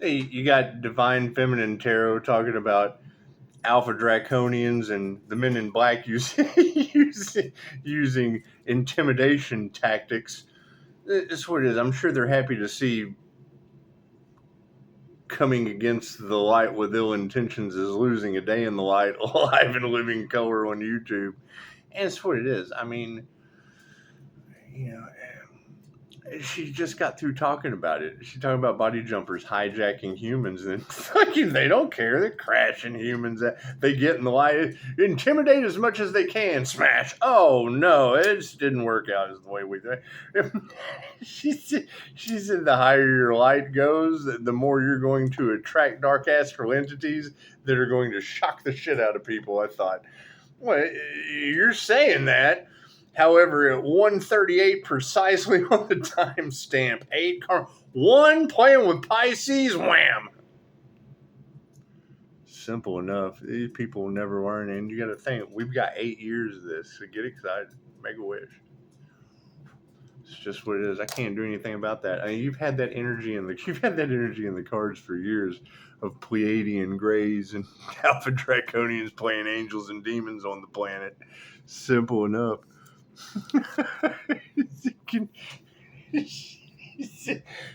Hey, you got Divine Feminine Tarot talking about Alpha Draconians and the Men in Black using intimidation tactics. It's what it is. I'm sure they're happy to see coming against the light with ill intentions is losing a day in the light live in living color on YouTube. And it's what it is. I mean, you know, she just got through talking about it. She's talking about body jumpers hijacking humans, and fucking they don't care. They're crashing humans. They get in the light, intimidate as much as they can, smash. Oh no, it just didn't work out as the way we did. She said the higher your light goes, the more you're going to attract dark astral entities that are going to shock the shit out of people. I thought, well, you're saying that. However, at 1:38 precisely on the timestamp, 1 playing with Pisces, wham! Simple enough. These people will never learn, and you got to think we've got 8 years of this. So get excited, make a wish. It's just what it is. I can't do anything about that. I mean, you've had that energy in the cards for years of Pleiadian Greys and Alpha Draconians playing angels and demons on the planet. Simple enough.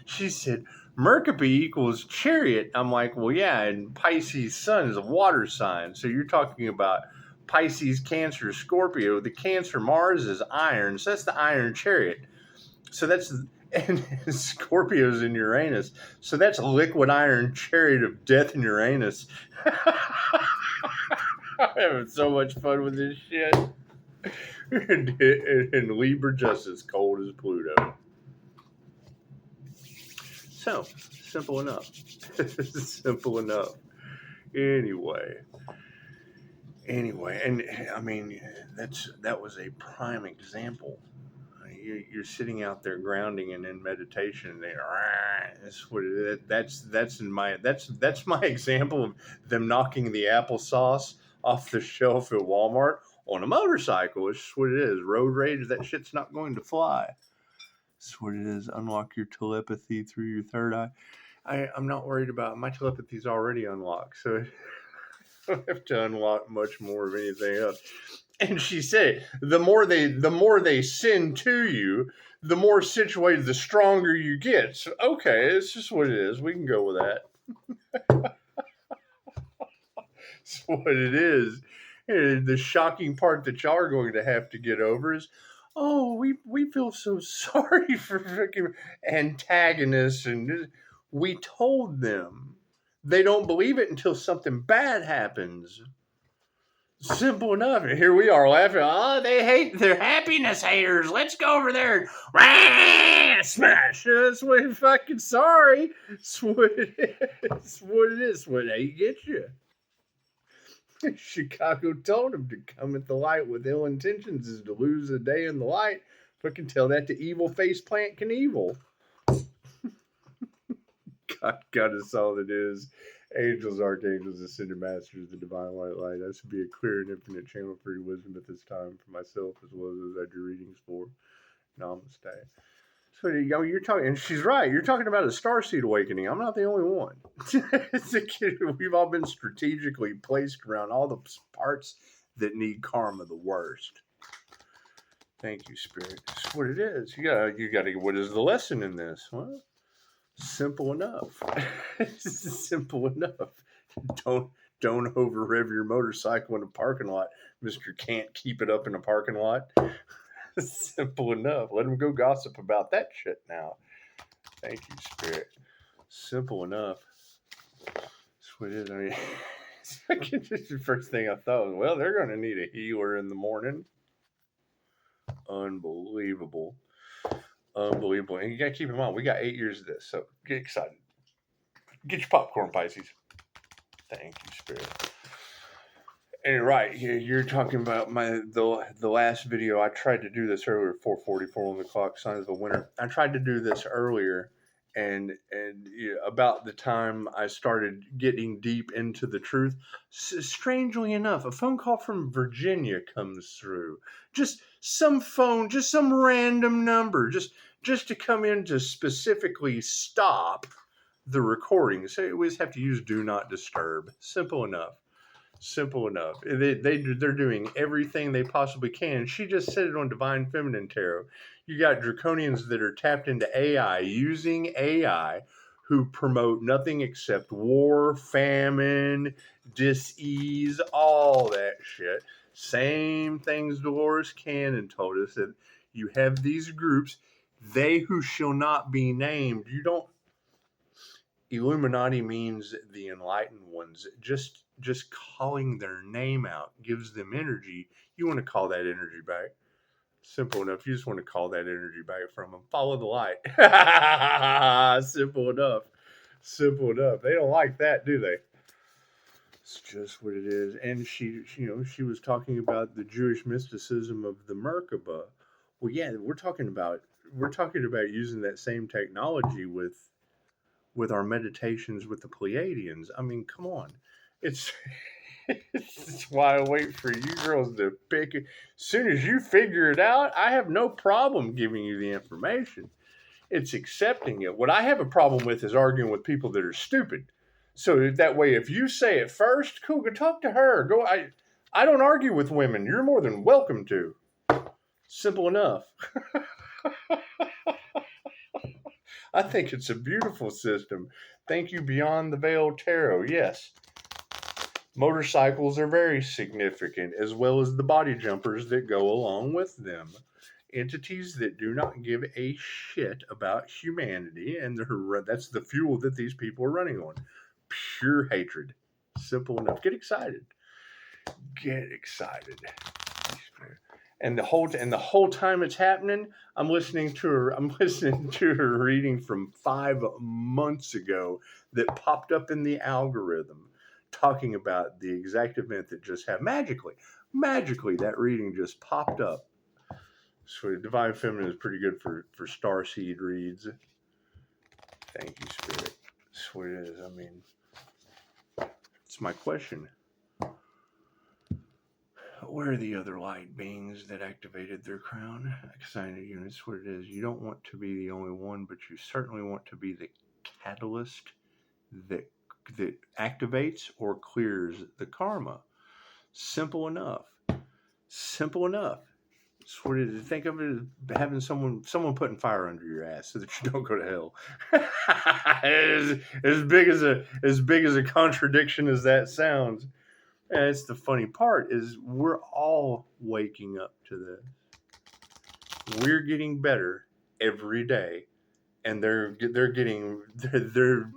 She said Mercury equals chariot. I'm like, well, yeah, and Pisces sun is a water sign. So you're talking about Pisces, Cancer, Scorpio. The Cancer Mars is iron. So that's the iron chariot. So that's, and Scorpio's in Uranus. So that's liquid iron chariot of death in Uranus. I'm having so much fun with this shit. And Libra just as cold as Pluto. So, simple enough. Simple enough. Anyway, and I mean, that was a prime example. You're sitting out there grounding and in meditation, and that's what it is. That's my example of them knocking the applesauce off the shelf at Walmart on a motorcycle. It's just what it is. Road rage. That shit's not going to fly. That's what it is. Unlock your telepathy through your third eye. I'm not worried about my telepathy's already unlocked, so I don't have to unlock much more of anything else. And she said, the more they send to you, the more situated, the stronger you get. So, okay, it's just what it is. We can go with that. It's what it is. And the shocking part that y'all are going to have to get over is, oh, we feel so sorry for freaking antagonists, and we told them. They don't believe it until something bad happens. Simple enough. And here we are laughing. Oh, they hate their happiness haters. Let's go over there and smash. That's what fucking sorry. That's what it is. That's what it is. What they get you. Chicago told him to come at the light with ill intentions is to lose a day in the light. Fucking tell that to evil face plant Knievel. God is all that is. Angels, archangels, ascended masters, the divine light. That should be a clear and infinite channel for your wisdom at this time for myself as well as those I do readings for. Namaste. So you're talking, and she's right. You're talking about a starseed awakening. I'm not the only one. We've all been strategically placed around all the parts that need karma the worst. Thank you, Spirit. That's what it is. You gotta. What is the lesson in this? Well, simple enough. Simple enough. Don't over rev your motorcycle in a parking lot, Mister Can't keep it up in a parking lot. Simple enough. Let them go gossip about that shit now. Thank you, Spirit. Simple enough. That's what it is. I mean, the first thing I thought was, well, they're going to need a healer in the morning. Unbelievable. Unbelievable. And you got to keep in mind, we got 8 years of this, so get excited. Get your popcorn, Pisces. Thank you, Spirit. And right, you're talking about the last video. I tried to do this earlier, 4:44 on the clock, sign of the winter. I tried to do this earlier, and about the time I started getting deep into the truth, strangely enough, a phone call from Virginia comes through. Just some phone, just some random number, just to come in to specifically stop the recording. So we just have to use do not disturb. Simple enough. Simple enough. They're doing everything they possibly can. She just said it on Divine Feminine Tarot. You got draconians that are tapped into AI, using AI, who promote nothing except war, famine, dis-ease, all that shit. Same things Dolores Cannon told us, that you have these groups, they who shall not be named. You don't. Illuminati means the enlightened ones. Just calling their name out gives them energy. You want to call that energy back. Simple enough. You just want to call that energy back from them. Follow the light. Simple enough. Simple enough. They don't like that, do they? It's just what it is. And she was talking about the Jewish mysticism of the Merkaba. Well, yeah, we're talking about using that same technology with our meditations with the Pleiadians. I mean, come on. It's it's why I wait for you girls to pick it. As soon as you figure it out, I have no problem giving you the information. It's accepting it. What I have a problem with is arguing with people that are stupid. So that way, if you say it first, cool, go talk to her. Go. I don't argue with women. You're more than welcome to. Simple enough. I think it's a beautiful system. Thank you, Beyond the Veil Tarot. Yes, motorcycles are very significant, as well as the body jumpers that go along with them. Entities that do not give a shit about humanity, and that's the fuel that these people are running on. Pure hatred. Simple enough. Get excited. Get excited. And the whole time it's happening, I'm listening to her reading from 5 months ago that popped up in the algorithm, talking about the exact event that just happened. Magically, that reading just popped up. So Divine Feminine is pretty good for starseed reads. Thank you, Spirit. Sweet it is. I mean, it's my question. Where are the other light beings that activated their crown? Excited units, what it is. You don't want to be the only one, but you certainly want to be the catalyst that activates or clears the karma. Simple enough. Simple enough. That's what it is. Think of it as having someone putting fire under your ass so that you don't go to hell. as big as a contradiction as that sounds. And it's the funny part is we're all waking up to this. We're getting better every day, and they're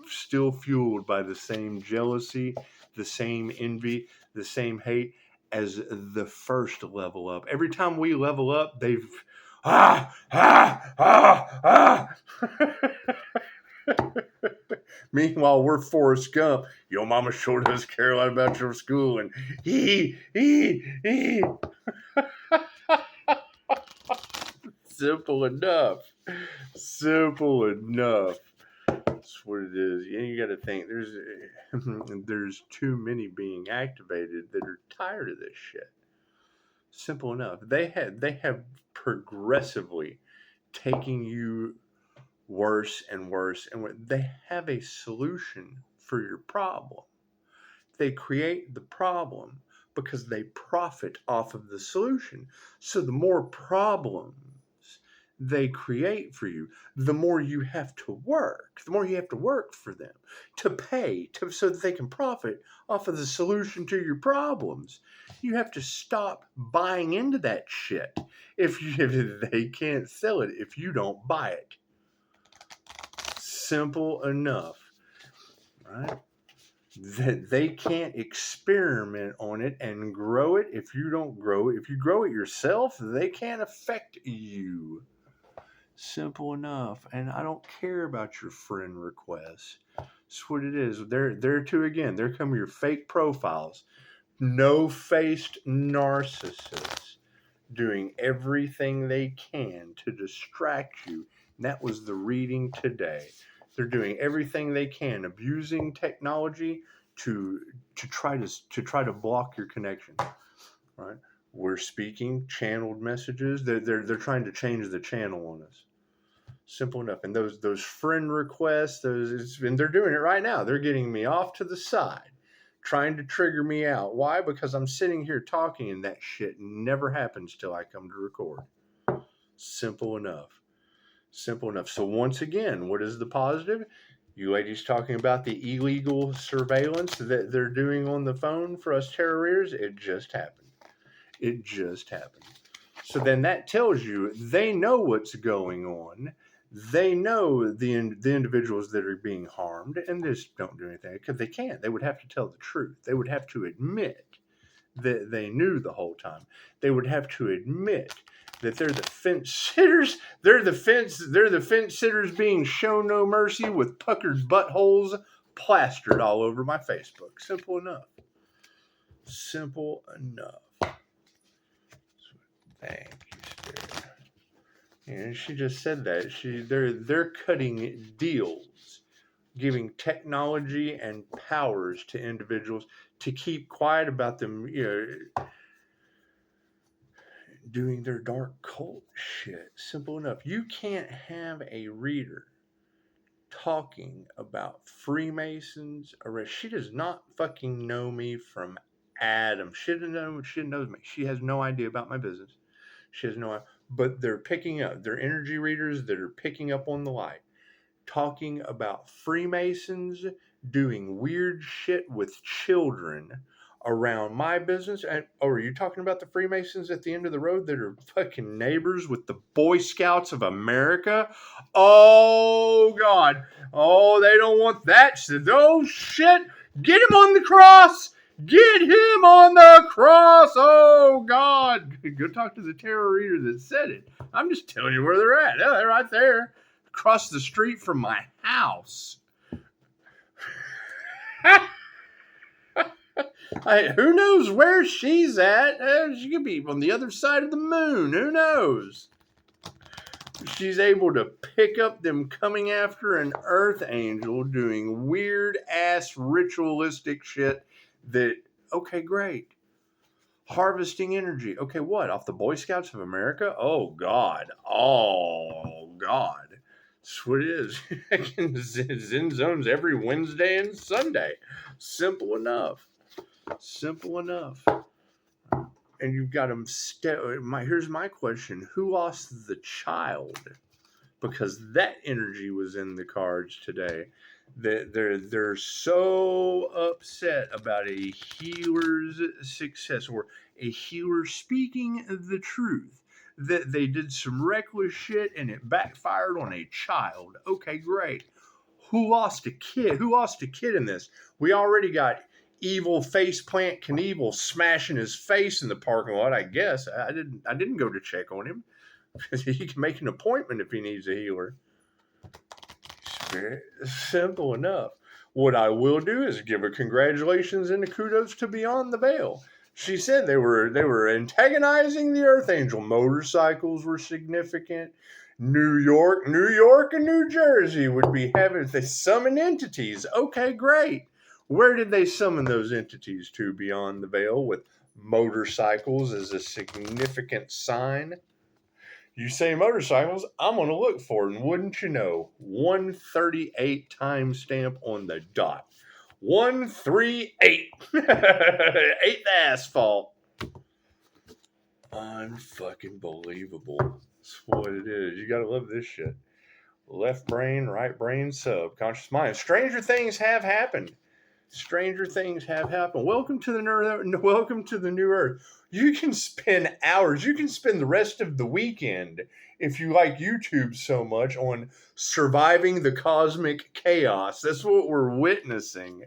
still fueled by the same jealousy, the same envy, the same hate as the first level up. Every time we level up, they've ah ah ah ah. Meanwhile, we're Forrest Gump. Your mama sure does care a lot about your school, and he. Simple enough. Simple enough. That's what it is. You got to think there's too many being activated that are tired of this shit. Simple enough. They have progressively taking you worse and worse, and they have a solution for your problem. They create the problem because they profit off of the solution. So the more problems they create for you, the more you have to work. The more you have to work for them to pay so that they can profit off of the solution to your problems. You have to stop buying into that shit if they can't sell it if you don't buy it. Simple enough, right? That they can't experiment on it and grow it if you don't grow it. If you grow it yourself, they can't affect you. Simple enough. And I don't care about your friend requests. That's what it is. There too again. There come your fake profiles. No-faced narcissists doing everything they can to distract you. And that was the reading today. They're doing everything they can, abusing technology to try to block your connection. Right? We're speaking channeled messages. They're trying to change the channel on us. Simple enough. And those friend requests, and they're doing it right now. They're getting me off to the side, trying to trigger me out. Why? Because I'm sitting here talking, and that shit never happens till I come to record. Simple enough. Simple enough. So once again, what is the positive? You ladies talking about the illegal surveillance that they're doing on the phone for us terrorists? It just happened. It just happened. So then that tells you they know what's going on. They know the individuals that are being harmed, and they just don't do anything because they can't. They would have to tell the truth. They would have to admit that they knew the whole time. They would have to admit that they're the fence sitters. They're the fence sitters being shown no mercy with puckered buttholes plastered all over my Facebook. Simple enough. Simple enough. Thank you, Spirit. And she just said that they're cutting deals, giving technology and powers to individuals to keep quiet about them, doing their dark cult shit. Simple enough. You can't have a reader talking about Freemasons arrest. She does not fucking know me from Adam. She knows me. She has no idea about my business. She has no idea. But they're picking up. They're energy readers that are picking up on the light, talking about Freemasons doing weird shit with children around my business. Are you talking about the Freemasons at the end of the road that are fucking neighbors with the Boy Scouts of America? Oh, God. Oh, they don't want that shit. Oh, shit. Get him on the cross. Get him on the cross. Oh, God. Go talk to the tarot reader that said it. I'm just telling you where they're at. Yeah, they're right there across the street from my house. Who knows where she's at? She could be on the other side of the moon. Who knows? She's able to pick up them coming after an earth angel doing weird ass ritualistic shit that, okay, great. Harvesting energy. Okay, what? Off the Boy Scouts of America? Oh, God. Oh, God. That's what it is. Zen zones every Wednesday and Sunday. Simple enough. Simple enough. And you've got them. Here's my question: who lost the child? Because that energy was in the cards today. They're so upset about a healer's success or a healer speaking the truth that they did some reckless shit and it backfired on a child. Okay, great. Who lost a kid? Who lost a kid in this? We already got evil faceplant Knievel smashing his face in the parking lot. I guess I didn't go to check on him. He can make an appointment if he needs a healer. Simple enough. What I will do is give a congratulations and a kudos to Beyond the Veil. She said they were antagonizing the Earth Angel. Motorcycles were significant. New York, and New Jersey would be having, if they summon entities. Okay, great. Where did they summon those entities to Beyond the Veil with motorcycles as a significant sign? You say motorcycles, I'm going to look for it. And wouldn't you know, 138 timestamp on the dot. 138. 8th asphalt. Unfucking believable. That's what it is. You got to love this shit. Left brain, right brain, subconscious mind. Stranger things have happened. Stranger things have happened. Welcome to the new Earth. You can spend hours. You can spend the rest of the weekend, if you like YouTube so much, on surviving the cosmic chaos. That's what we're witnessing.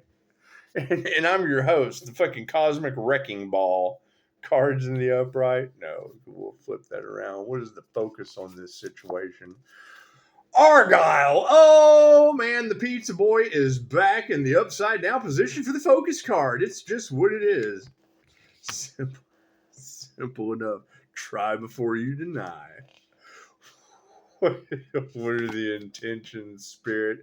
And I'm your host, the fucking cosmic wrecking ball. Cards in the upright. No, we'll flip that around. What is the focus on this situation? Argyle. Oh, man, the pizza boy is back in the upside down position for the focus card. It's just what it is. Simple enough. Try before you deny. What are the intentions, Spirit?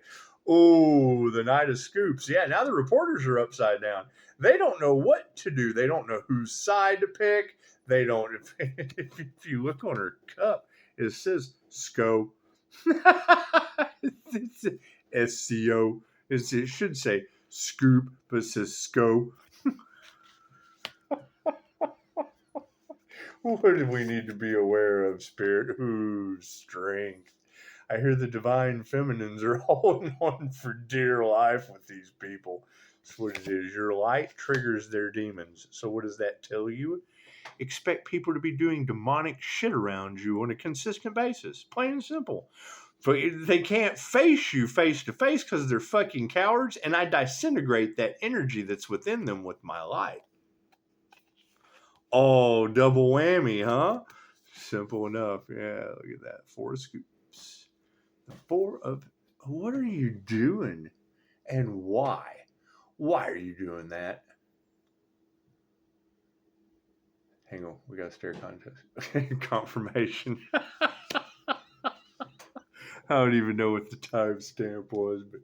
Oh, the Knight of Scoops. Yeah, now the reporters are upside down. They don't know what to do. They don't know whose side to pick. They don't. If you look on her cup, it says scope. It's SCO. It should say scoop, but it says SCO. What do we need to be aware of, Spirit? Ooh, strength. I hear the divine feminines are holding on for dear life with these people. That's what it is. Your light triggers their demons. So, what does that tell you? Expect people to be doing demonic shit around you on a consistent basis. Plain and simple. But they can't face you face to face because they're fucking cowards, and I disintegrate that energy that's within them with my light. Oh, double whammy, huh? Simple enough. Yeah, look at that. 4 scoops. The 4 of. What are you doing? And why? Why are you doing that? Hang on, we got a stare contest. Confirmation. I don't even know what the timestamp was, but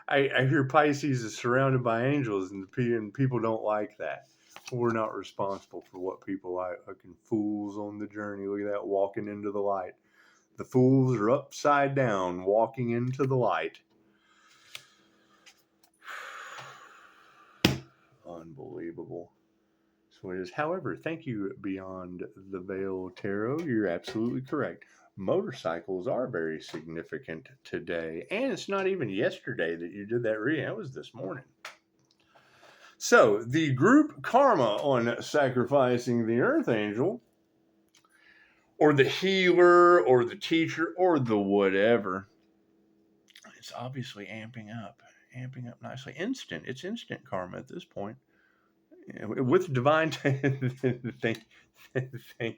I hear Pisces is surrounded by angels, and people don't like that. We're not responsible for what people like. Fucking fools on the journey. Look at that, walking into the light. The fools are upside down, walking into the light. Unbelievable. So it is. However, thank you, Beyond the Veil Tarot. You're absolutely correct. Motorcycles are very significant today, and it's not even yesterday that you did that reading. It was this morning. So the group karma on sacrificing the Earth Angel, or the healer, or the teacher, or the whatever, it's obviously amping up nicely. It's instant karma at this point. With divine thank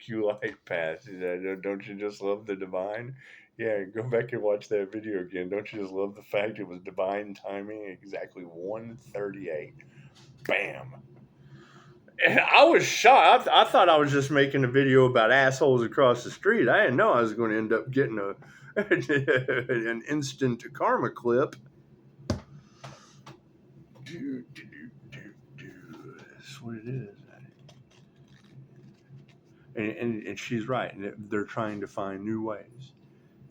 you, Light Pass. Don't you just love the divine? Yeah, go back and watch that video again. Don't you just love the fact it was divine timing? Exactly 1:38. Bam. And I was shocked. I thought I was just making a video about assholes across the street. I didn't know I was going to end up getting an instant karma clip. That's what it is. And she's right. They're trying to find new ways.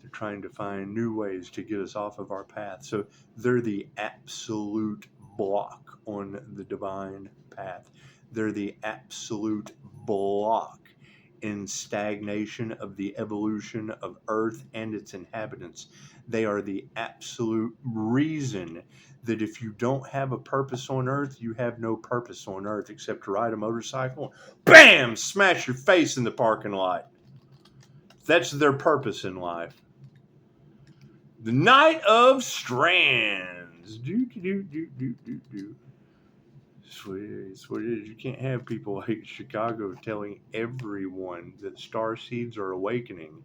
They're trying to find new ways to get us off of our path. So they're the absolute block on the divine path. They're the absolute block in stagnation of the evolution of Earth and its inhabitants. They are the absolute reason that if you don't have a purpose on Earth, you have no purpose on Earth except to ride a motorcycle. Bam! Smash your face in the parking lot. That's their purpose in life. The Knight of Strands. It's what it is. You can't have people like Chicago telling everyone that star seeds are awakening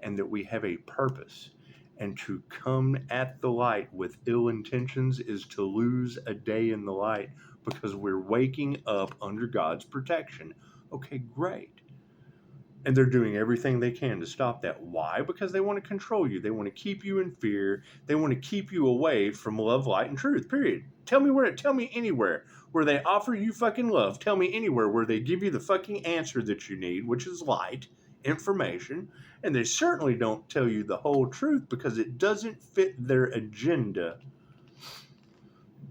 and that we have a purpose. And to come at the light with ill intentions is to lose a day in the light because we're waking up under God's protection. Okay, great. And they're doing everything they can to stop that. Why? Because they want to control you. They want to keep you in fear. They want to keep you away from love, light, and truth. Period. Tell me anywhere where they offer you fucking love. Tell me anywhere where they give you the fucking answer that you need, which is light, information. And they certainly don't tell you the whole truth because it doesn't fit their agenda.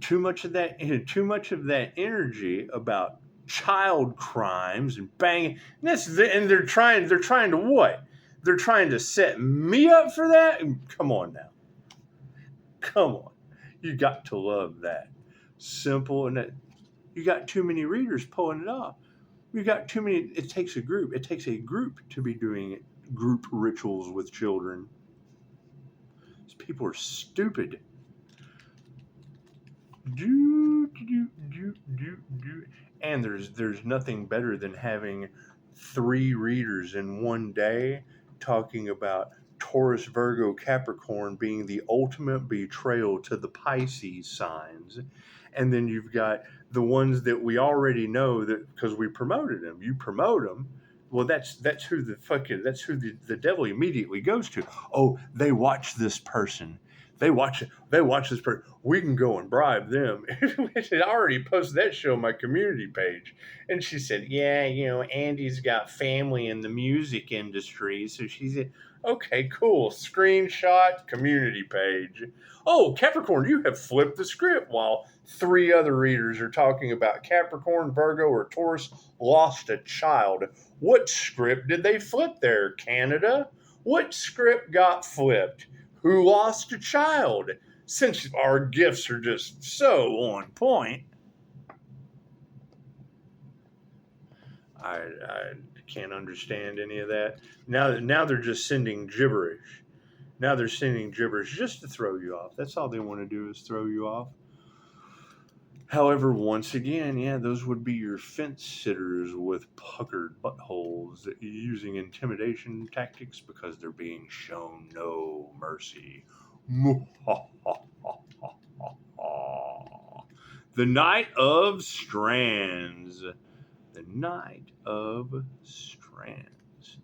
Too much of that energy about child crimes and banging. And they're trying to what? They're trying to set me up for that? Come on now. Come on. You got to love that. Simple, and that you got too many readers pulling it off. You got too many. It takes a group. It takes a group to be doing group rituals with children. These people are stupid. And there's nothing better than having 3 readers in one day talking about Taurus, Virgo, Capricorn being the ultimate betrayal to the Pisces signs. And then you've got the ones that we already know that because we promoted them. You promote them. Well, that's who the devil immediately goes to. Oh, they watch this person. They watch this person. We can go and bribe them. I already posted that show on my community page. And she said, yeah, Andy's got family in the music industry. So she said, okay, cool. Screenshot, community page. Oh, Capricorn, you have flipped the script while three other readers are talking about Capricorn, Virgo, or Taurus lost a child. What script did they flip there, Canada? What script got flipped? Who lost a child? Since our gifts are just so on point, I can't understand any of that. Now they're just sending gibberish. Now they're sending gibberish just to throw you off. That's all they want to do is throw you off. However, once again, yeah, those would be your fence sitters with puckered buttholes using intimidation tactics because they're being shown no mercy. The Knight of Strands. The Knight of Strands.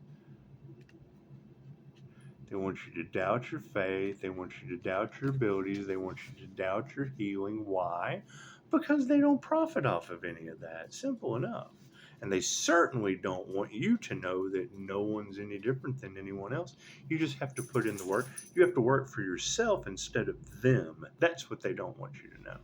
They want you to doubt your faith. They want you to doubt your abilities. They want you to doubt your healing. Why? Because they don't profit off of any of that. Simple enough. And they certainly don't want you to know that no one's any different than anyone else. You just have to put in the work. You have to work for yourself instead of them. That's what they don't want you to know.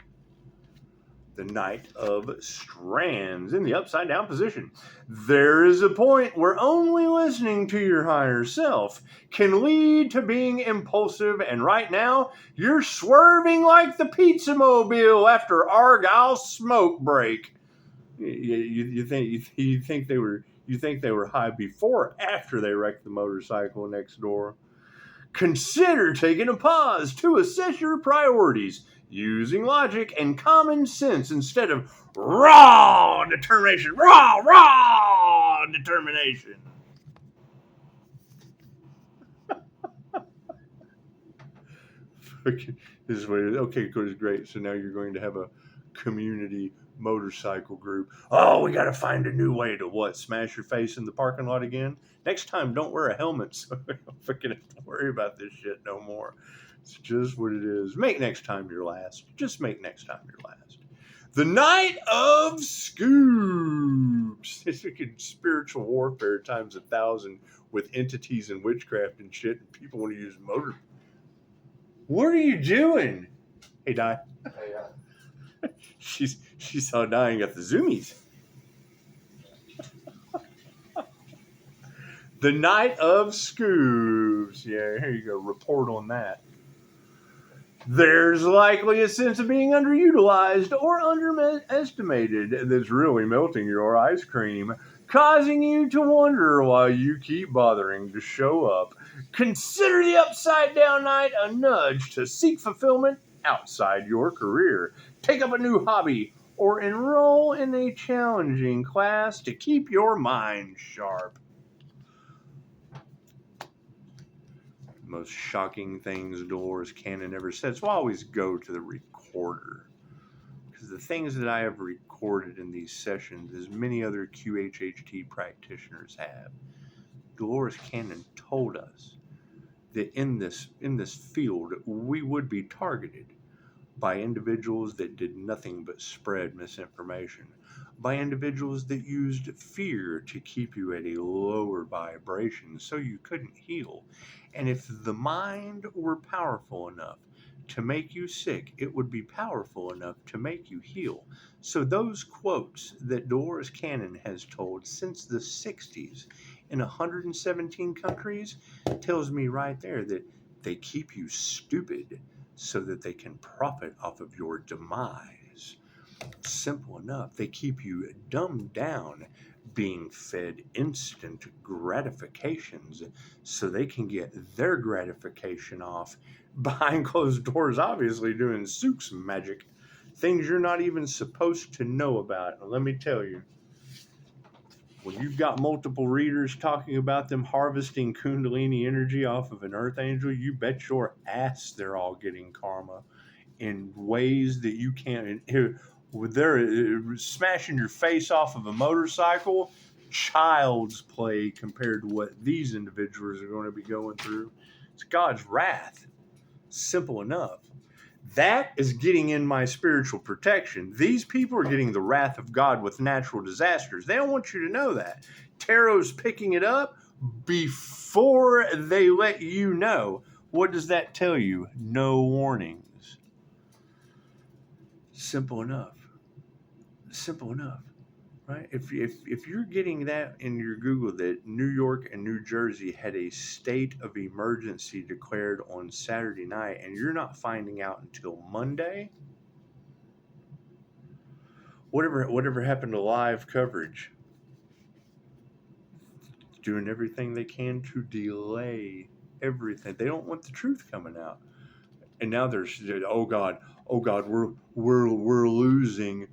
The Knight of Strands in the upside down position. There is a point where only listening to your higher self can lead to being impulsive, and right now you're swerving like the pizza mobile after Argyle's smoke break. You think they were high before or after they wrecked the motorcycle next door? Consider taking a pause to assess your priorities, using logic and common sense instead of raw determination. Raw determination. This is what it is. Okay, great. So now you're going to have a community motorcycle group. Oh, we got to find a new way to what? Smash your face in the parking lot again? Next time, don't wear a helmet so we don't fucking have to worry about this shit no more. It's just what it is. Make next time your last. Just make next time your last. The Knight of Scoops. It's freaking spiritual warfare times 1,000 with entities and witchcraft and shit, and people want to use motor. What are you doing? Hey, Di. Hey, She's all dying at the zoomies. The Knight of Scoops. Yeah, here you go. Report on that. There's likely a sense of being underutilized or underestimated that's really melting your ice cream, causing you to wonder why you keep bothering to show up. Consider the upside down night a nudge to seek fulfillment outside your career. Take up a new hobby or enroll in a challenging class to keep your mind sharp. Most shocking things Dolores Cannon ever said. So I always go to the recorder. Because the things that I have recorded in these sessions, as many other QHHT practitioners have, Dolores Cannon told us that in this field, we would be targeted by individuals that did nothing but spread misinformation, by individuals that used fear to keep you at a lower vibration so you couldn't heal. And if the mind were powerful enough to make you sick, it would be powerful enough to make you heal. So those quotes that Dolores Cannon has told since the 60s in 117 countries tells me right there that they keep you stupid so that they can profit off of your demise. Simple enough. They keep you dumbed down, being fed instant gratifications so they can get their gratification off behind closed doors, obviously doing Sook's magic, things you're not even supposed to know about. And let me tell you, when you've got multiple readers talking about them harvesting Kundalini energy off of an earth angel, you bet your ass they're all getting karma in ways that you can't. They're smashing your face off of a motorcycle, child's play compared to what these individuals are going to be going through. It's God's wrath. Simple enough. That is getting in my spiritual protection. These people are getting the wrath of God with natural disasters. They don't want you to know that. Tarot's picking it up before they let you know. What does that tell you? No warnings. Simple enough. Simple enough. Right? If you're getting that in your Google that New York and New Jersey had a state of emergency declared on Saturday night and you're not finding out until Monday, whatever happened to live coverage? Doing everything they can to delay everything. They don't want the truth coming out. And now there's, oh God, we're losing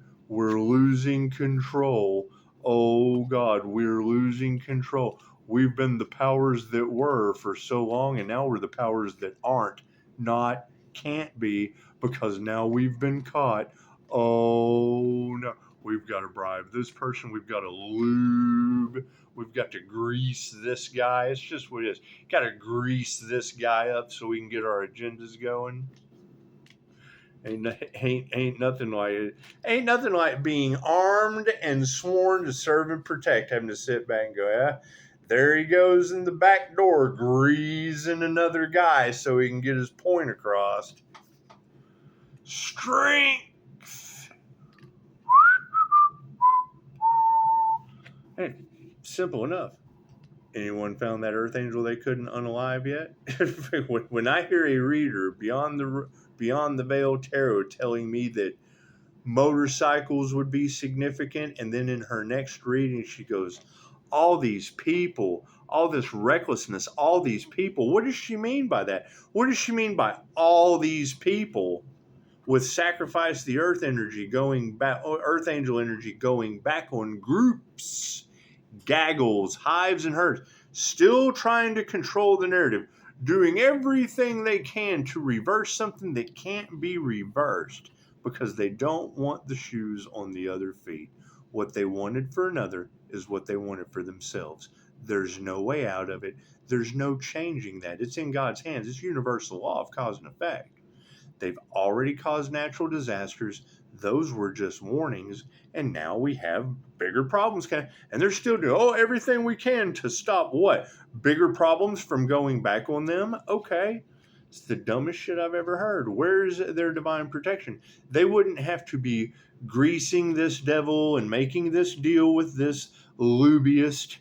control. Oh God, we're losing control. We've been the powers that were for so long, and now we're the powers that aren't, not, can't be, because now we've been caught. Oh no, we've got to bribe this person. We've got to lube. We've got to grease this guy. It's just what it is. Got to grease this guy up so we can get our agendas going. Ain't nothing like it. Ain't nothing like being armed and sworn to serve and protect. Having to sit back and go, yeah, there he goes in the back door, greasing another guy so he can get his point across. Strength. Hey, simple enough. Anyone found that earth angel they couldn't unalive yet? When I hear a reader beyond the veil tarot telling me that motorcycles would be significant, and then in her next reading she goes, all these people, all this recklessness, all these people. What does she mean by that? What does she mean by all these people? With sacrifice the earth energy going back, earth angel energy going back on groups, gaggles, hives, and herds, still trying to control the narrative, doing everything they can to reverse something that can't be reversed because they don't want the shoes on the other feet. What they wanted for another is what they wanted for themselves. There's no way out of it. There's no changing that. It's in God's hands. It's universal law of cause and effect. They've already caused natural disasters. Those were just warnings. And now we have bigger problems. And they're still doing everything we can to stop what? Bigger problems from going back on them? Okay. It's the dumbest shit I've ever heard. Where's their divine protection? They wouldn't have to be greasing this devil and making this deal with this lobbyist,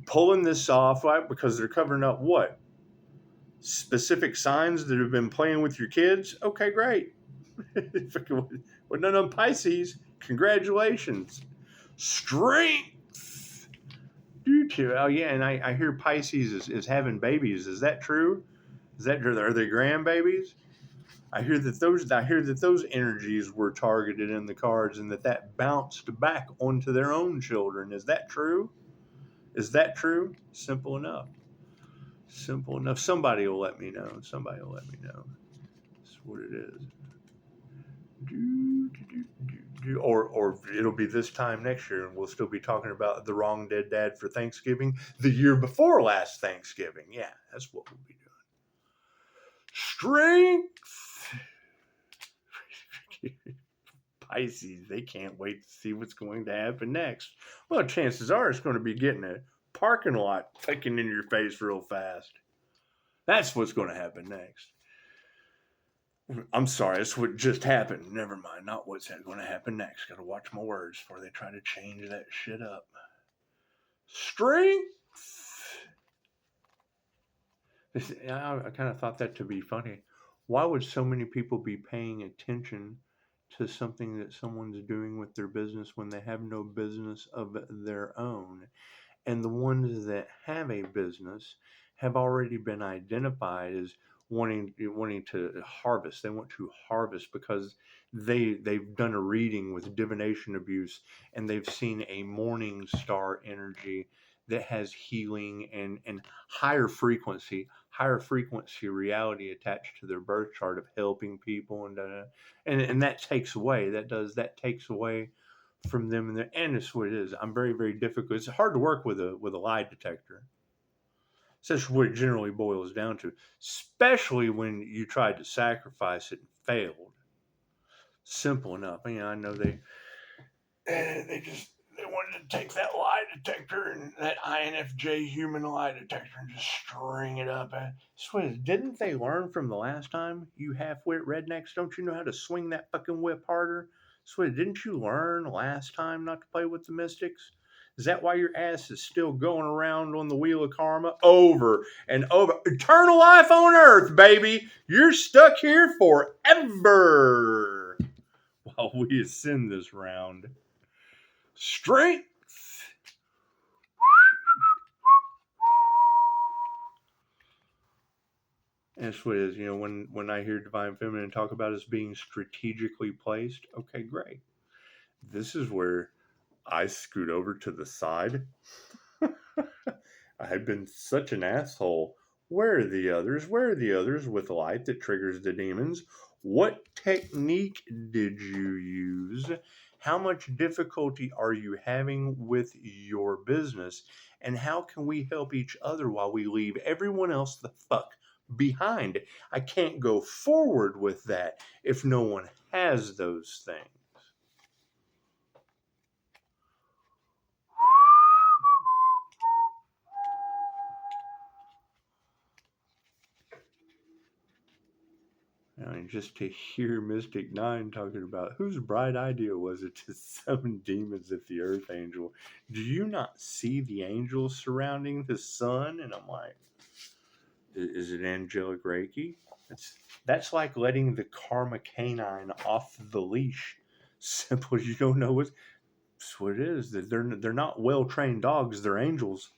pulling this off, right? Because they're covering up what? Specific signs that have been playing with your kids? Okay, great. Well, none of them Pisces. Congratulations. Strength. Oh, yeah, and I hear Pisces is having babies. Is that true? Is that true? Are they grandbabies? I hear that those energies were targeted in the cards and that bounced back onto their own children. Is that true? Is that true? Simple enough. Simple enough. Somebody will let me know. That's what it is. Or it'll be this time next year and we'll still be talking about the wrong dead dad for Thanksgiving the year before last Thanksgiving. Yeah, that's what we'll be doing. Strength. Pisces, they can't wait to see what's going to happen next. Well, chances are it's going to be getting a parking lot clicking in your face real fast. That's what's going to happen next. I'm sorry, that's what just happened. Never mind, not what's going to happen next. Got to watch my words before they try to change that shit up. Strength. I kind of thought that to be funny. Why would so many people be paying attention to something that someone's doing with their business when they have no business of their own? And the ones that have a business have already been identified as wanting to harvest. They want to harvest because they've done a reading with divination abuse and they've seen a morning star energy that has healing and higher frequency reality attached to their birth chart of helping people and that takes away from them, and it's what it is. I'm very, very difficult. It's hard to work with a lie detector. So that's what it generally boils down to, especially when you tried to sacrifice it and failed. Simple enough. I know they wanted to take that lie detector and that INFJ human lie detector and just string it up. Swear, didn't they learn from the last time, you half-wit rednecks? Don't you know how to swing that fucking whip harder? Swear, didn't you learn last time not to play with the mystics? Is that why your ass is still going around on the wheel of karma over and over? Eternal life on earth, baby! You're stuck here forever while we ascend this round. Strength. And it's what it is, when I hear Divine Feminine talk about us being strategically placed, okay, great. This is where I scoot over to the side. I've been such an asshole. Where are the others? Where are the others with light that triggers the demons? What technique did you use? How much difficulty are you having with your business? And how can we help each other while we leave everyone else the fuck behind? I can't go forward with that if no one has those things. Just to hear Mystic Nine talking about whose bright idea was it to summon demons at the Earth Angel? Do you not see the angels surrounding the sun? And I'm like, is it angelic Reiki? That's like letting the karma canine off the leash. Simple. You don't know what. That's what it is. They're not well trained dogs. They're angels.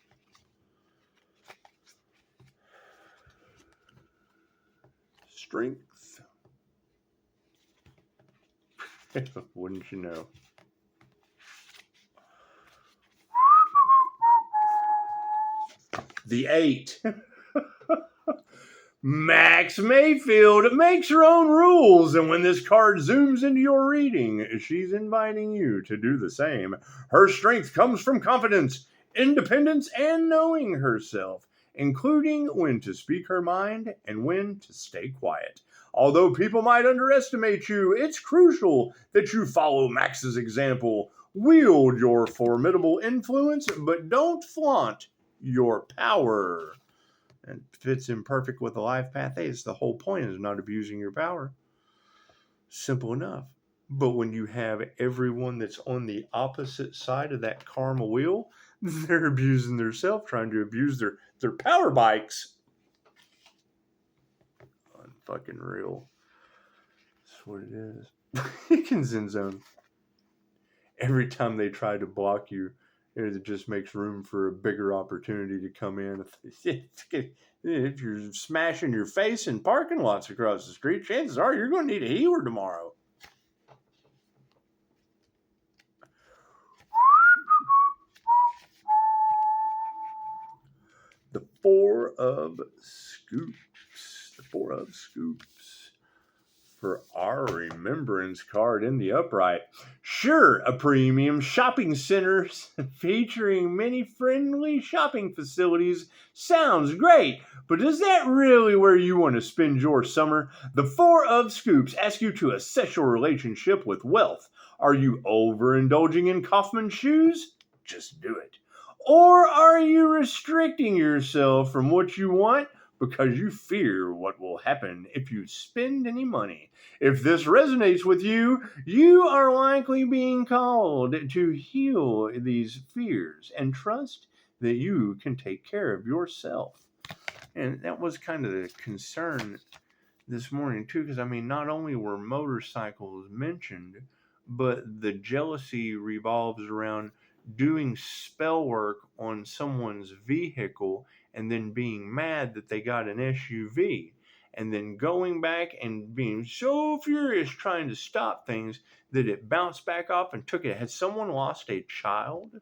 Strength. Wouldn't you know? The 8. Max Mayfield makes her own rules, and when this card zooms into your reading, she's inviting you to do the same. Her strength comes from confidence, independence, and knowing herself, including when to speak her mind and when to stay quiet. Although people might underestimate you, it's crucial that you follow Max's example. Wield your formidable influence, but don't flaunt your power. And fits in perfect with the life path. Hey, it's the whole point is not abusing your power. Simple enough. But when you have everyone that's on the opposite side of that karma wheel, they're abusing themselves, trying to abuse their power bikes. Unfucking real. That's what it is. You can Zen Zone. Every time they try to block you, it just makes room for a bigger opportunity to come in. If you're smashing your face in parking lots across the street, chances are you're going to need a healer tomorrow. The 4 of Scoops. The 4 of Scoops. For our remembrance card in the upright. Sure, a premium shopping center featuring many friendly shopping facilities sounds great, but is that really where you want to spend your summer? The 4 of Scoops asks you to assess your relationship with wealth. Are you overindulging in Kaufman shoes? Just do it. Or are you restricting yourself from what you want because you fear what will happen if you spend any money? If this resonates with you, you are likely being called to heal these fears and trust that you can take care of yourself. And that was kind of the concern this morning, too, because not only were motorcycles mentioned, but the jealousy revolves around doing spell work on someone's vehicle and then being mad that they got an SUV and then going back and being so furious trying to stop things that it bounced back off and took it. Has someone lost a child?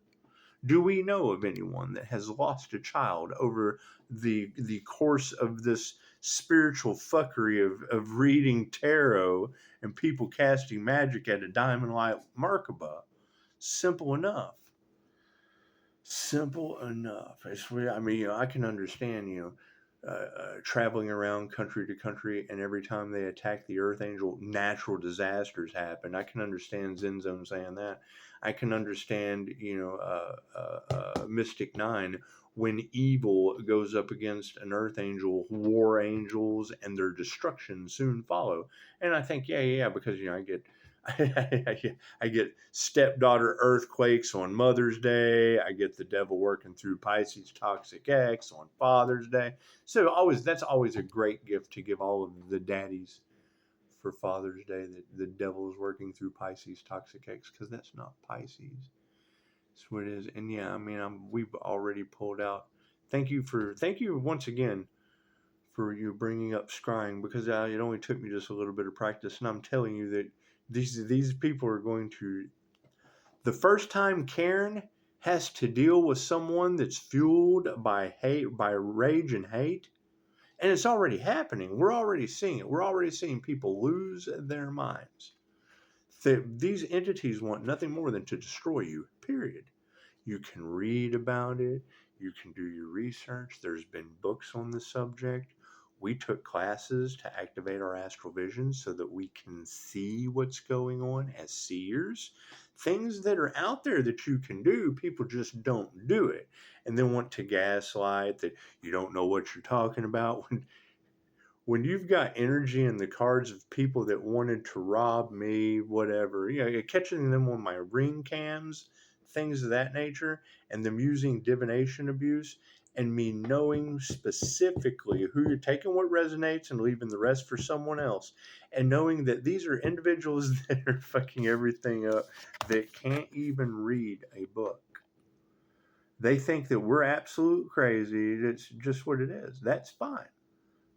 Do we know of anyone that has lost a child over the course of this spiritual fuckery of reading tarot and people casting magic at a diamond light Merkaba? Simple enough. Simple enough. I mean, I can understand, traveling around country to country, and every time they attack the Earth Angel, natural disasters happen. I can understand Zenzo saying that. I can understand, Mystic Nine, when evil goes up against an Earth Angel, war angels and their destruction soon follow. And I think, yeah, because I get. I get stepdaughter earthquakes on Mother's Day. I get the devil working through Pisces Toxic X on Father's Day. So that's always a great gift to give all of the daddies for Father's Day, that the devil is working through Pisces Toxic X, because that's not Pisces. That's what it is. And yeah, I mean, we've already pulled out. Thank you once again for you bringing up scrying, because it only took me just a little bit of practice, and I'm telling you that these people are going to. The first time Karen has to deal with someone that's fueled by hate, by rage and hate, and it's already happening. We're already seeing it. We're already seeing people lose their minds. These entities want nothing more than to destroy you, period. You can read about it. You can do your research. There's been books on the subject. We took classes to activate our astral vision so that we can see what's going on as seers. Things that are out there that you can do, people just don't do it. And then want to gaslight that you don't know what you're talking about. When you've got energy in the cards of people that wanted to rob me, whatever, catching them on my ring cams, things of that nature, and them using divination abuse, and me knowing specifically who you're taking what resonates and leaving the rest for someone else, and knowing that these are individuals that are fucking everything up, that can't even read a book. They think that we're absolute crazy. It's just what it is. That's fine.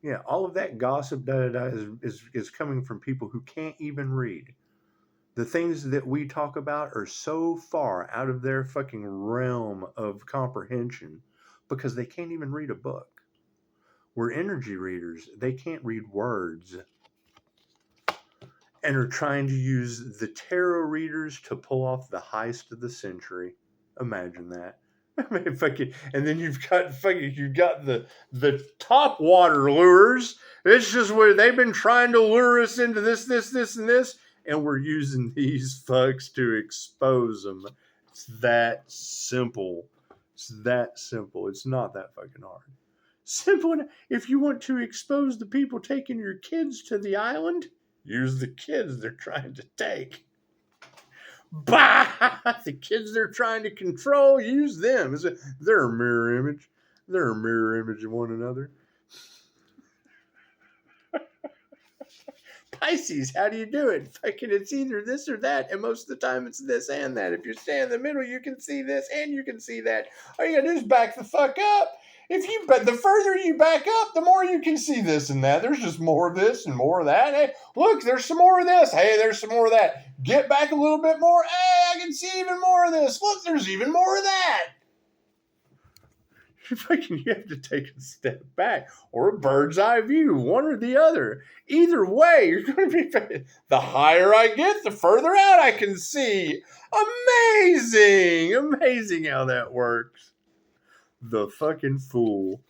Yeah, all of that gossip is coming from people who can't even read. The things that we talk about are so far out of their fucking realm of comprehension because they can't even read a book. We're energy readers. They can't read words. And are trying to use the tarot readers to pull off the heist of the century. Imagine that. I mean, fucking, and then you've got the top water lures. It's just where they've been trying to lure us into this, and this, and we're using these fucks to expose them. It's that simple. It's that simple. It's not that fucking hard. Simple enough. If you want to expose the people taking your kids to the island, use the kids they're trying to take. Bah! The kids they're trying to control, use them. They're a mirror image. They're a mirror image of one another. Pisces, how do you do it? Fucking, it's either this or that, and most of the time it's this and that. If you stay in the middle, you can see this and you can see that. All you gotta do is back the fuck up. But the further you back up, the more you can see this and that. There's just more of this and more of that. Hey, look, there's some more of this. Hey, there's some more of that. Get back a little bit more. Hey, I can see even more of this. Look, there's even more of that. You have to take a step back, or a bird's eye view, one or the other. Either way, you're going to be. The higher I get, the further out I can see. Amazing how that works. The fucking fool.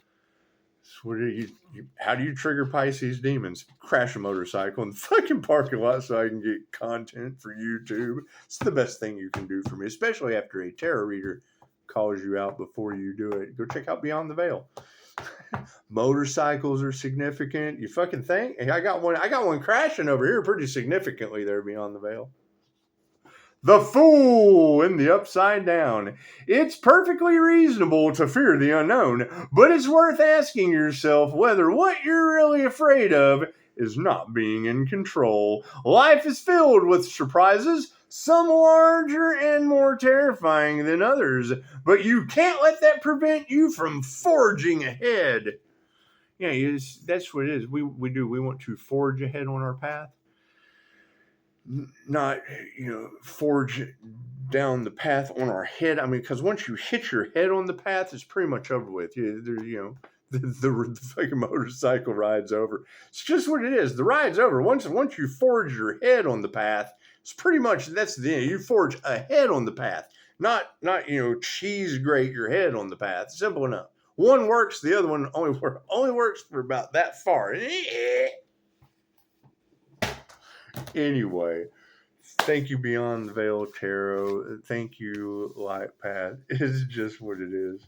How do you trigger Pisces demons? Crash a motorcycle in the fucking parking lot so I can get content for YouTube. It's the best thing you can do for me, especially after a tarot reader calls you out before you do it. Go check out Beyond the Veil. Motorcycles are significant. You fucking think? Hey, I got one crashing over here pretty significantly there Beyond the Veil. The Fool in the Upside Down. It's perfectly reasonable to fear the unknown, but it's worth asking yourself whether what you're really afraid of is not being in control. Life is filled with surprises, some larger and more terrifying than others, but you can't let that prevent you from forging ahead. Yeah, that's what it is. We want to forge ahead on our path. Not, forge down the path on our head. I mean, because once you hit your head on the path, it's pretty much over with. The fucking motorcycle ride's over. It's just what it is. The ride's over. Once you forge your head on the path, it's pretty much, that's the end. You forge ahead on the path. Not cheese grate your head on the path. Simple enough. One works, the other one only works for about that far. Anyway, thank you, Beyond the Veil Tarot. Thank you, Light Path. It's just what it is.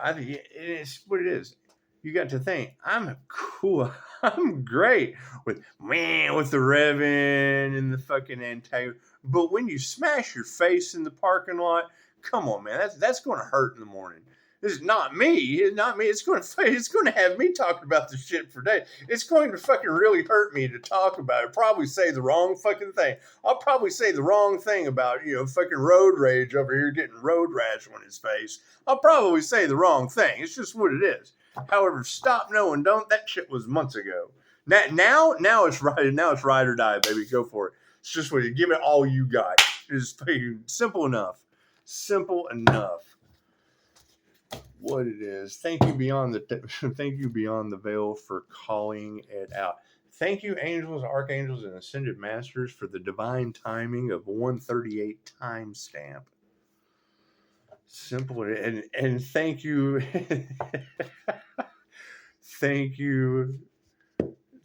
I think it's what it is. You got to think, I'm cool. I'm great with the Revan and the fucking antagonist. But when you smash your face in the parking lot, come on, man, that's going to hurt in the morning. This is not me. It's not me. It's going to have me talking about this shit for days. It's going to fucking really hurt me to talk about it. Probably say the wrong fucking thing. I'll probably say the wrong thing about fucking road rage over here getting road rash on his face. I'll probably say the wrong thing. It's just what it is. However, stop, no, and don't. That shit was months ago. Now it's right. Now it's ride or die, baby. Go for it. It's just what you give it all you got. It's simple enough. Simple enough. What it is. Thank you Beyond the Veil for calling it out. Thank you, angels, archangels, and ascended masters for the divine timing of 138 timestamp. Simple and thank you. Thank you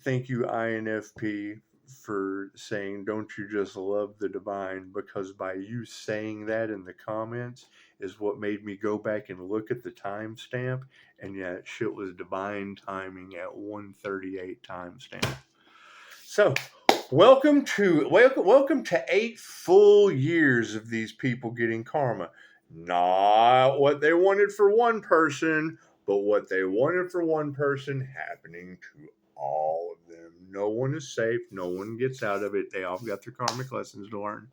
INFP for saying, don't you just love the divine? Because by you saying that in the comments is what made me go back and look at the timestamp, and yeah, shit was divine timing at 138 timestamp. So welcome to 8 full years of these people getting karma. Not what they wanted for one person, but what they wanted for one person happening to all of them. No one is safe. No one gets out of it. They all got their karmic lessons to learn.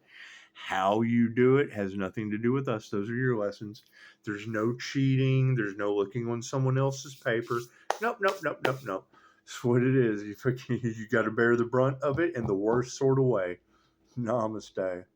How you do it has nothing to do with us. Those are your lessons. There's no cheating. There's no looking on someone else's paper. Nope. That's what it is. You got to bear the brunt of it in the worst sort of way. Namaste.